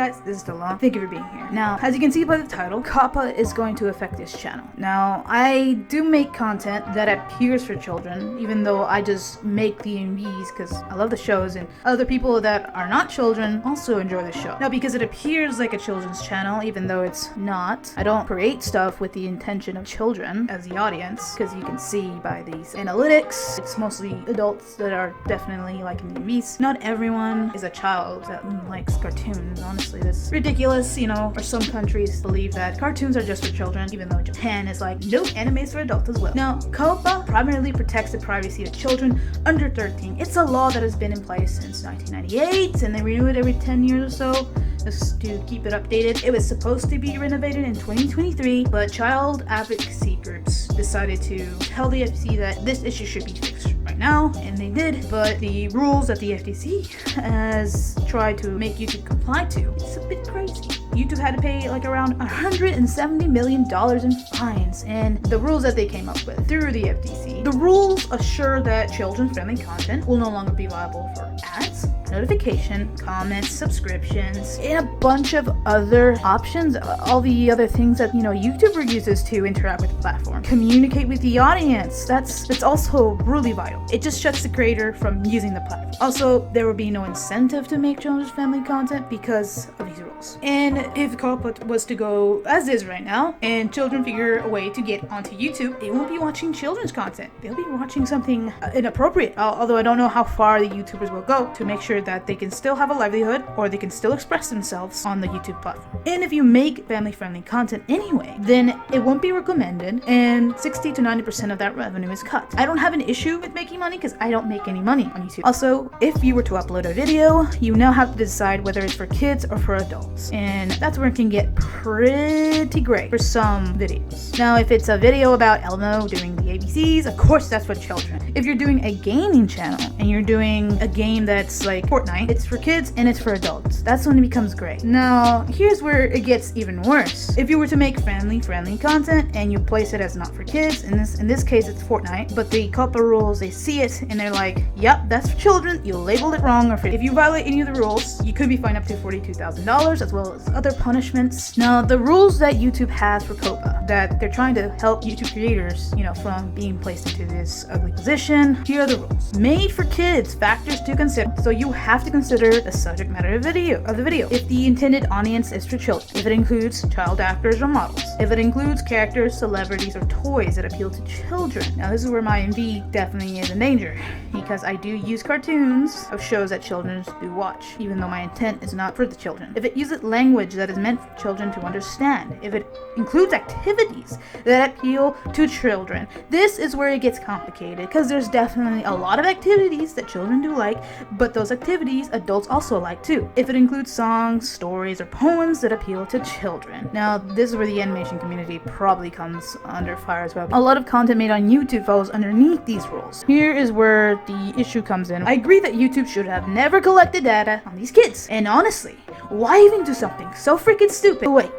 guys, this is Delon. Thank you for being here. Now, as you can see by the title, Coppa is going to affect this channel. Now, I do make content that appears for children, even though I just make the MVs because I love the shows, and other people that are not children also enjoy the show. Now, because it appears like a children's channel, even though it's not, I don't create stuff with the intention of children as the audience, because you can see by these analytics, it's mostly adults that are definitely liking the MVs. Not everyone is a child that likes cartoons. Honestly, that's ridiculous, you know, or some countries believe that cartoons are just for children, even though Japan is like, nope, anime's for adults as well. Now, Coppa primarily protects the privacy of children under 13. It's a law that has been in place since 1998, and they renew it every 10 years or so, just to keep it updated. It was supposed to be renovated in 2023, but child advocacy groups decided to tell the FTC that this issue should be fixed right now, and they did, but the rules that the FTC has tried to make YouTube comply to, it's a bit crazy. YouTube had to pay like around $170 million in fines, and the rules that they came up with through the FTC, the rules assure that children-friendly content will no longer be liable for ads, notification, comments, subscriptions, and a bunch of other options, all the other things that, you know, YouTuber uses to interact with the platform, communicate with the audience. That's also really vital. It just shuts the creator from using the platform. Also, there will be no incentive to make children's family content because of these rules. And if Coppa was to go as is right now, and children figure a way to get onto YouTube, they won't be watching children's content. They'll be watching something inappropriate. Although I don't know how far the YouTubers will go to make sure that they can still have a livelihood or they can still express themselves on the YouTube platform. And if you make family-friendly content anyway, then it won't be recommended, and 60 to 90% of that revenue is cut. I don't have an issue with making money because I don't make any money on YouTube. Also, if you were to upload a video, you now have to decide whether it's for kids or for adults, and that's where it can get pretty gray for some videos. Now, if it's a video about Elmo doing the ABCs, of course that's for children. If you're doing a gaming channel and you're doing a game that's like Fortnite, it's for kids and it's for adults. That's when it becomes gray. Now, here's where it gets even worse. If you were to make family-friendly content and you place it as not for kids, in this case it's Fortnite, but the Coppa rules, they see it and they're like, yep, that's for children, you labeled it wrong, or if you violate any of the rules, you could be fined up to $42,000 as well as other punishments. Now, the rules that YouTube has for Coppa, that they're trying to help YouTube creators, you know, from being placed into this ugly position, here are the rules. Made for kids, factors to consider. So you have to consider the subject matter of the video. If the intended audience is for children, if it includes child actors or models, if it includes characters, celebrities, or toys that appeal to children. Now, this is where my MV definitely is in danger, because I do use cartoons of shows that children do watch, even though my intent is not for the children. If it uses language that is meant for children to understand, if it includes activities that appeal to children, this is where it gets complicated, because there's definitely a lot of activities that children do like, but those activities adults also like too. If it includes songs, stories, or poems that appeal to children. Now, this is where the animation community probably comes under fire as well. A lot of content made on YouTube falls underneath these rules. Here is where the issue comes in. I agree that YouTube should have never collected data on these kids. And honestly, why even do something so freaking stupid? Wait,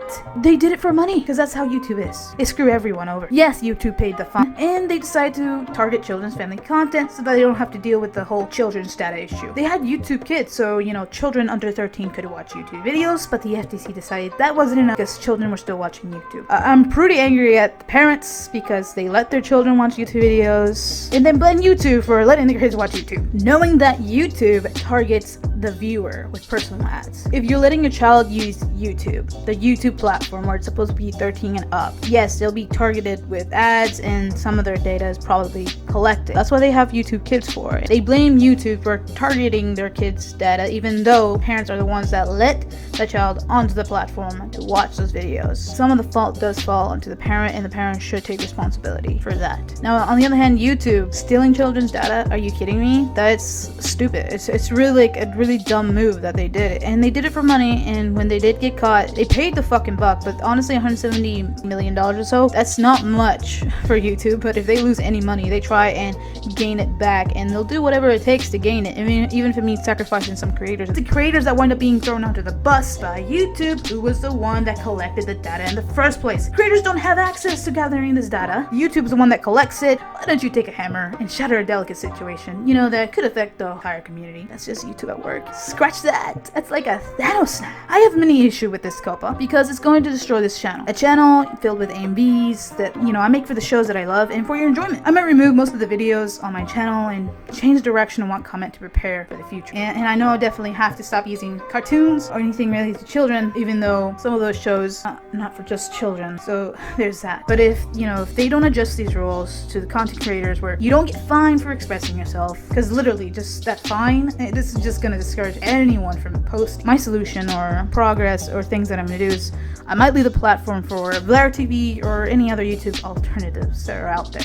they did it for money, because that's how YouTube is. They screw everyone over. Yes, YouTube paid the fine, and they decided to target children's family content so that they don't have to deal with the whole children's data issue. They had YouTube Kids, so, you know, children under 13 could watch YouTube videos, but the FTC decided that wasn't enough because children were still watching YouTube. I'm pretty angry at the parents because they let their children watch YouTube videos and then blame YouTube for letting their kids watch YouTube, knowing that YouTube targets the viewer with personal ads. If you're letting your child use YouTube, the YouTube platform where it's supposed to be 13 and up, yes, they'll be targeted with ads and some of their data is probably collected. That's what they have YouTube Kids for. They blame YouTube for targeting their kids' data, even though parents are the ones that let the child onto the platform to watch those videos. Some of the fault does fall onto the parent, and the parent should take responsibility for that. Now, on the other hand, YouTube stealing children's data, are you kidding me? That's stupid. It's really like a really dumb move that they did, and they did it for money, and when they did get caught, they paid the fucking buck. But honestly, $170 million or so, that's not much for YouTube. But if they lose any money, they try and gain it back, and they'll do whatever it takes to gain it. I mean, even if it means sacrificing some creators. The creators that wind up being thrown under the bus by YouTube, who was the one that collected the data in the first place. Creators don't have access to gathering this data. YouTube's the one that collects it. Why don't you take a hammer and shatter a delicate situation, you know, that could affect the entire community? That's just YouTube at work. work. Scratch that. That's like a Thanos snap. I have many issue with this Coppa because it's going to destroy this channel. A channel filled with AMVs that, you know, I make for the shows that I love and for your enjoyment. I might remove most of the videos on my channel and change direction I want comment to prepare for the future. And I know I definitely have to stop using cartoons or anything related to children, even though some of those shows not for just children. So there's that. But if, you know, if they don't adjust these rules to the content creators where you don't get fined for expressing yourself, because literally just that fine, this is just gonna discourage anyone from posting. My solution or progress or things that I'm gonna do is I might leave the platform for Vlad TV or any other YouTube alternatives that are out there.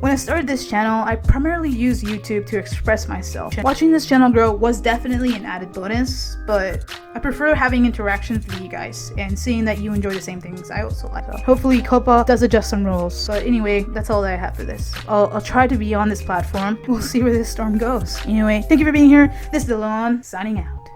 When I started this channel, I primarily used YouTube to express myself. Watching this channel grow was definitely an added bonus, but I prefer having interactions with you guys and seeing that you enjoy the same things I also like. So hopefully Coppa does adjust some rules. But anyway, that's all that I have for this. I'll try to be on this platform. We'll see where this storm goes. Anyway, thank you for being here. This is Dylan, signing out.